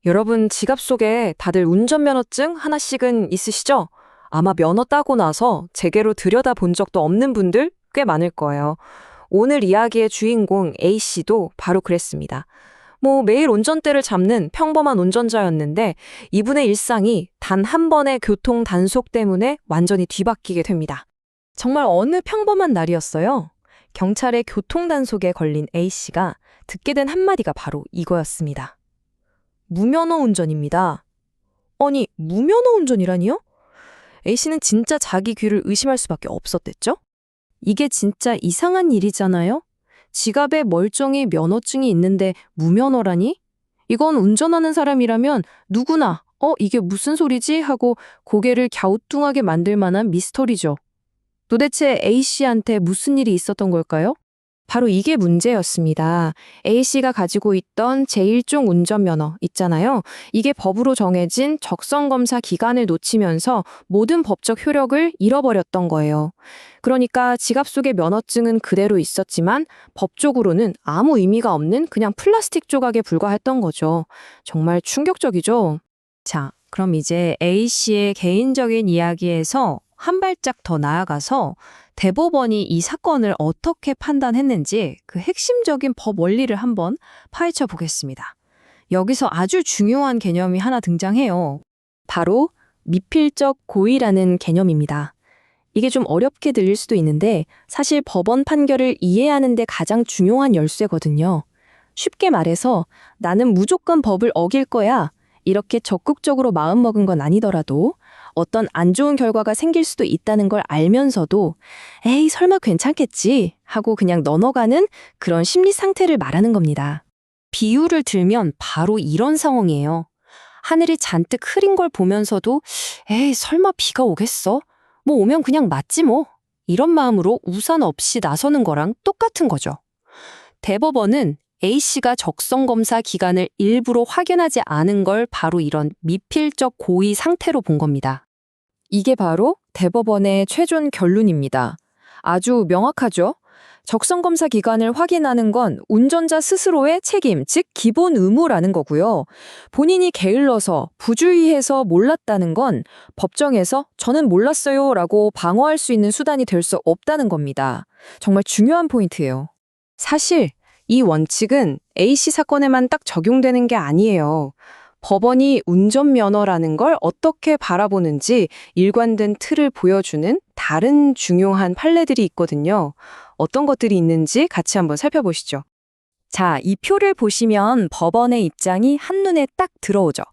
여러분 지갑 속에 다들 운전면허증 하나씩은 있으시죠? 아마 면허 따고 나서 제대로 들여다본 적도 없는 분들 꽤 많을 거예요. 오늘 이야기의 주인공 A씨도 바로 그랬습니다. 매일 운전대를 잡는 평범한 운전자였는데 이분의 일상이 단 한 번의 교통 단속 때문에 완전히 뒤바뀌게 됩니다. 정말 어느 평범한 날이었어요. 경찰의 교통 단속에 걸린 A씨가 듣게 된 한마디가 바로 이거였습니다. 무면허 운전입니다. 아니, 무면허 운전이라니요? A씨는 진짜 자기 귀를 의심할 수밖에 없었댔죠? 이게 진짜 이상한 일이잖아요? 지갑에 멀쩡히 면허증이 있는데 무면허라니? 이건 운전하는 사람이라면 누구나 이게 무슨 소리지? 하고 고개를 갸우뚱하게 만들 만한 미스터리죠. 도대체 A씨한테 무슨 일이 있었던 걸까요? 바로 이게 문제였습니다. A씨가 가지고 있던 제1종 운전면허 있잖아요. 이게 법으로 정해진 적성검사 기간을 놓치면서 모든 법적 효력을 잃어버렸던 거예요. 그러니까 지갑 속의 면허증은 그대로 있었지만 법적으로는 아무 의미가 없는 그냥 플라스틱 조각에 불과했던 거죠. 정말 충격적이죠? 자, 그럼 이제 A씨의 개인적인 이야기에서 한 발짝 더 나아가서 대법원이 이 사건을 어떻게 판단했는지 그 핵심적인 법 원리를 한번 파헤쳐 보겠습니다. 여기서 아주 중요한 개념이 하나 등장해요. 바로 미필적 고의라는 개념입니다. 이게 좀 어렵게 들릴 수도 있는데 사실 법원 판결을 이해하는 데 가장 중요한 열쇠거든요. 쉽게 말해서 나는 무조건 법을 어길 거야. 이렇게 적극적으로 마음먹은 건 아니더라도 어떤 안 좋은 결과가 생길 수도 있다는 걸 알면서도 에이 설마 괜찮겠지 하고 그냥 넘어가는 그런 심리 상태를 말하는 겁니다. 비유를 들면 바로 이런 상황이에요. 하늘이 잔뜩 흐린 걸 보면서도 에이 설마 비가 오겠어? 오면 그냥 맞지 뭐. 이런 마음으로 우산 없이 나서는 거랑 똑같은 거죠. 대법원은 A씨가 적성검사 기간을 일부러 확인하지 않은 걸 바로 이런 미필적 고의 상태로 본 겁니다. 이게 바로 대법원의 최종 결론입니다. 아주 명확하죠? 적성검사 기간을 확인하는 건 운전자 스스로의 책임, 즉 기본 의무라는 거고요. 본인이 게을러서 부주의해서 몰랐다는 건 법정에서 저는 몰랐어요 라고 방어할 수 있는 수단이 될 수 없다는 겁니다. 정말 중요한 포인트예요. 사실 이 원칙은 A씨 사건에만 딱 적용되는 게 아니에요. 법원이 운전면허라는 걸 어떻게 바라보는지 일관된 틀을 보여주는 다른 중요한 판례들이 있거든요. 어떤 것들이 있는지 같이 한번 살펴보시죠. 자, 이 표를 보시면 법원의 입장이 한눈에 딱 들어오죠.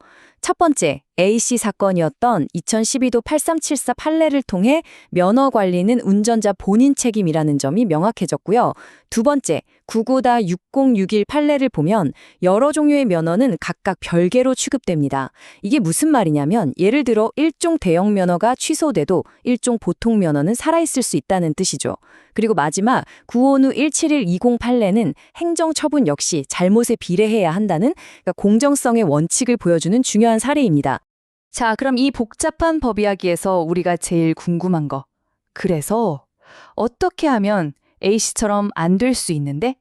첫 번째, A씨 사건이었던 2012도 8374 판례를 통해 면허 관리는 운전자 본인 책임이라는 점이 명확해졌고요. 두 번째, 99-6061 판례를 보면 여러 종류의 면허는 각각 별개로 취급됩니다. 이게 무슨 말이냐면 예를 들어 1종 대형 면허가 취소돼도 1종 보통 면허는 살아있을 수 있다는 뜻이죠. 그리고 마지막 956-17120 판례는 행정처분 역시 잘못에 비례해야 한다는 공정성의 원칙을 보여주는 중요한 사례입니다. 자, 그럼 이 복잡한 법 이야기에서 우리가 제일 궁금한 거. 그래서 어떻게 하면 A씨처럼 안 될 수 있는데?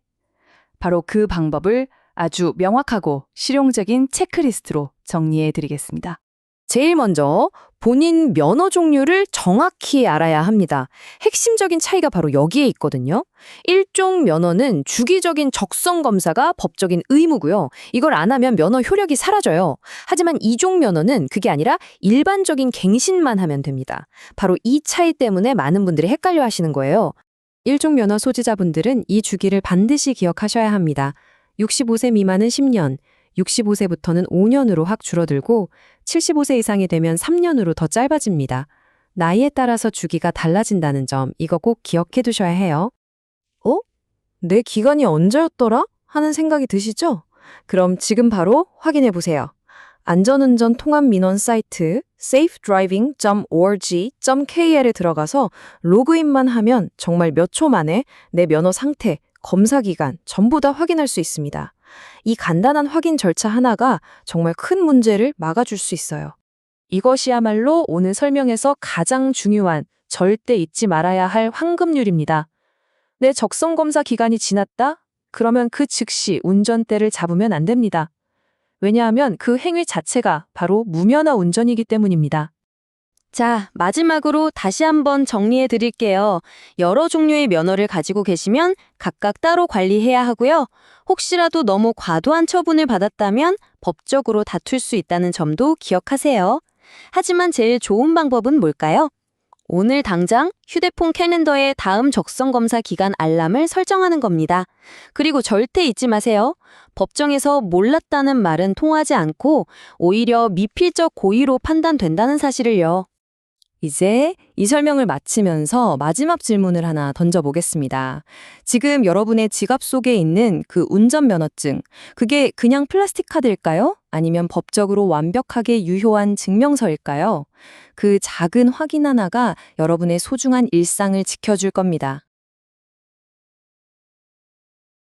바로 그 방법을 아주 명확하고 실용적인 체크리스트로 정리해 드리겠습니다. 제일 먼저 본인 면허 종류를 정확히 알아야 합니다. 핵심적인 차이가 바로 여기에 있거든요. 1종 면허는 주기적인 적성 검사가 법적인 의무고요. 이걸 안 하면 면허 효력이 사라져요. 하지만 2종 면허는 그게 아니라 일반적인 갱신만 하면 됩니다. 바로 이 차이 때문에 많은 분들이 헷갈려 하시는 거예요. 1종 면허 소지자분들은 이 주기를 반드시 기억하셔야 합니다. 65세 미만은 10년, 65세부터는 5년으로 확 줄어들고 75세 이상이 되면 3년으로 더 짧아집니다. 나이에 따라서 주기가 달라진다는 점 이거 꼭 기억해 두셔야 해요. 내 기간이 언제였더라? 하는 생각이 드시죠? 그럼 지금 바로 확인해 보세요. 안전운전 통합 민원 사이트 safedriving.org.kr에 들어가서 로그인만 하면 정말 몇 초 만에 내 면허 상태, 검사 기간 전부 다 확인할 수 있습니다. 이 간단한 확인 절차 하나가 정말 큰 문제를 막아줄 수 있어요. 이것이야말로 오늘 설명에서 가장 중요한 절대 잊지 말아야 할 황금률입니다. 내 적성검사 기간이 지났다? 그러면 그 즉시 운전대를 잡으면 안 됩니다. 왜냐하면 그 행위 자체가 바로 무면허 운전이기 때문입니다. 자, 마지막으로 다시 한번 정리해 드릴게요. 여러 종류의 면허를 가지고 계시면 각각 따로 관리해야 하고요. 혹시라도 너무 과도한 처분을 받았다면 법적으로 다툴 수 있다는 점도 기억하세요. 하지만 제일 좋은 방법은 뭘까요? 오늘 당장 휴대폰 캘린더에 다음 적성 검사 기간 알람을 설정하는 겁니다. 그리고 절대 잊지 마세요. 법정에서 몰랐다는 말은 통하지 않고 오히려 미필적 고의로 판단된다는 사실을요. 이제 이 설명을 마치면서 마지막 질문을 하나 던져보겠습니다. 지금 여러분의 지갑 속에 있는 그 운전면허증, 그게 그냥 플라스틱 카드일까요? 아니면 법적으로 완벽하게 유효한 증명서일까요? 그 작은 확인 하나가 여러분의 소중한 일상을 지켜줄 겁니다.